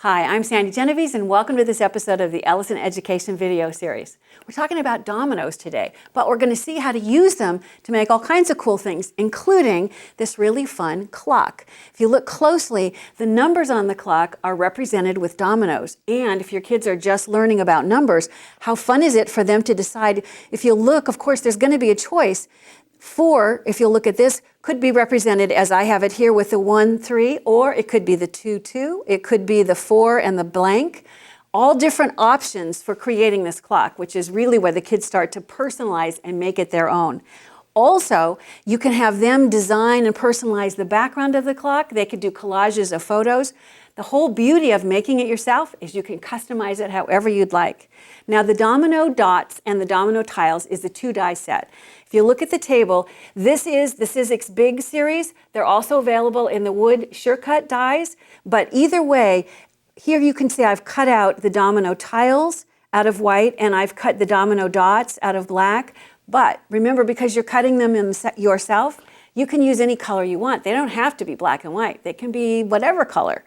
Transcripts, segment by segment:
Hi, I'm Sandy Genovese and welcome to this episode of the Ellison Education video series. We're talking about dominoes today, but we're going to see how to use them to make all kinds of cool things, including this really fun clock. If you look closely, the numbers on the clock are represented with dominoes. And if your kids are just learning about numbers, how fun is it for them to decide, if you look, of course, there's going to be a choice. 4, if you look at this, could be represented as I have it here with the 1, 3, or it could be the 2, 2. It could be the 4 and the blank. All different options for creating this clock, which is really where the kids start to personalize and make it their own. Also, you can have them design and personalize the background of the clock. They could do collages of photos. The whole beauty of making it yourself is you can customize it however you'd like. Now, the Domino Dots and the Domino Tiles is the 2-die set. If you look at the table, this is the Sizzix Bigz series. They're also available in the wood SureCut dies, but either way, here you can see I've cut out the domino tiles out of white and I've cut the domino dots out of black. But remember, because you're cutting them yourself, you can use any color you want. They don't have to be black and white. They can be whatever color.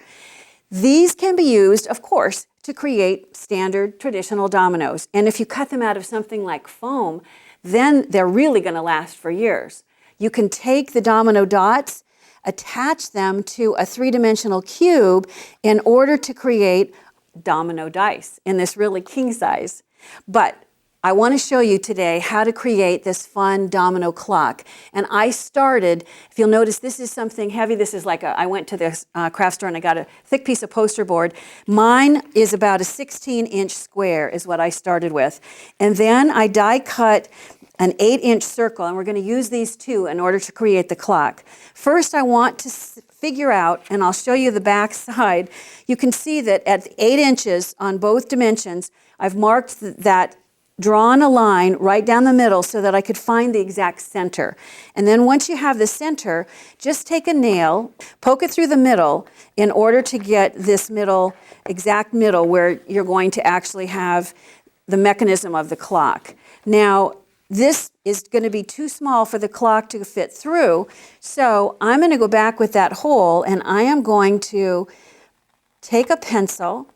These can be used, of course, to create standard traditional dominoes. And if you cut them out of something like foam, then they're really going to last for years. You can take the domino dots, attach them to a 3-dimensional cube in order to create domino dice in this really king size. But I want to show you today how to create this fun domino clock. And I started, if you'll notice, this is something heavy. This is like I went to this craft store and I got a thick piece of poster board. Mine is about a 16-inch square is what I started with. And then I die cut an 8-inch circle, and we're going to use these two in order to create the clock. First, I want to figure out, and I'll show you the back side. You can see that at 8 inches on both dimensions, I've marked that, drawn a line right down the middle so that I could find the exact center. And then once you have the center, just take a nail, poke it through the middle in order to get this middle, exact middle where you're going to actually have the mechanism of the clock. Now, this is going to be too small for the clock to fit through, so I'm going to go back with that hole and I am going to take a pencil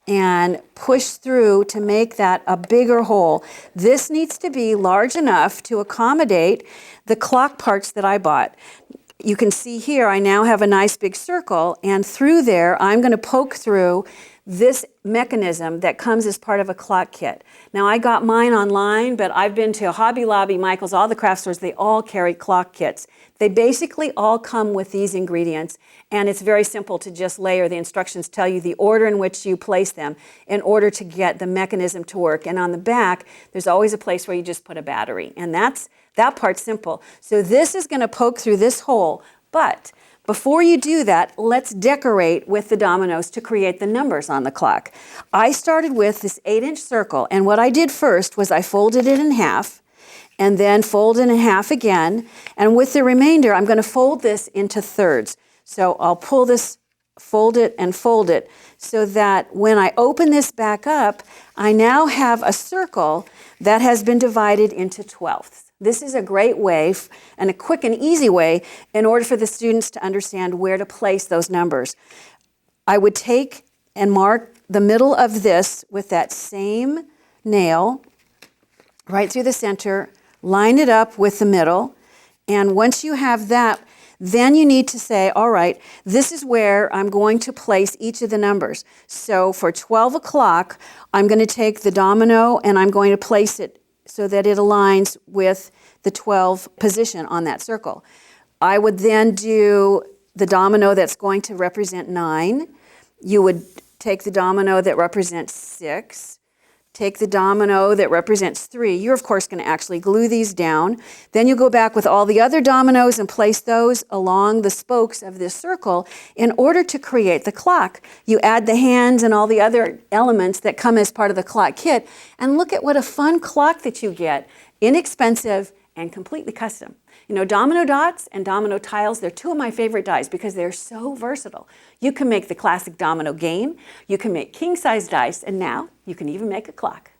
and push through to make that a bigger hole. This needs to be large enough to accommodate the clock parts that I bought. You can see here I now have a nice big circle, and through there I'm going to poke through this mechanism that comes as part of a clock kit. Now, I got mine online, but I've been to Hobby Lobby, Michael's, all the craft stores. They all carry clock kits. They basically all come with these ingredients, and it's very simple to just layer. The instructions tell you the order in which you place them in order to get the mechanism to work. And on the back, there's always a place where you just put a battery, and that part's simple. So this is going to poke through this hole, but before you do that, let's decorate with the dominoes to create the numbers on the clock. I started with this 8-inch circle, and what I did first was I folded it in half, and then fold it in half again, and with the remainder, I'm going to fold this into thirds. So I'll pull this, fold it, and fold it, so that when I open this back up, I now have a circle that has been divided into 12ths. This is a great way and a quick and easy way in order for the students to understand where to place those numbers. I would take and mark the middle of this with that same nail right through the center, line it up with the middle, and once you have that, then you need to say, all right, this is where I'm going to place each of the numbers. So for 12 o'clock, I'm going to take the domino and I'm going to place it so that it aligns with the 12 position on that circle. I would then do the domino that's going to represent 9. You would take the domino that represents 6. Take the domino that represents 3. You're, of course, going to actually glue these down. Then you go back with all the other dominoes and place those along the spokes of this circle in order to create the clock. You add the hands and all the other elements that come as part of the clock kit, and look at what a fun clock that you get. Inexpensive and completely custom. You know, Domino Dots and Domino Tiles, they're two of my favorite dies because they're so versatile. You can make the classic domino game, you can make king-size dice, and now you can even make a clock.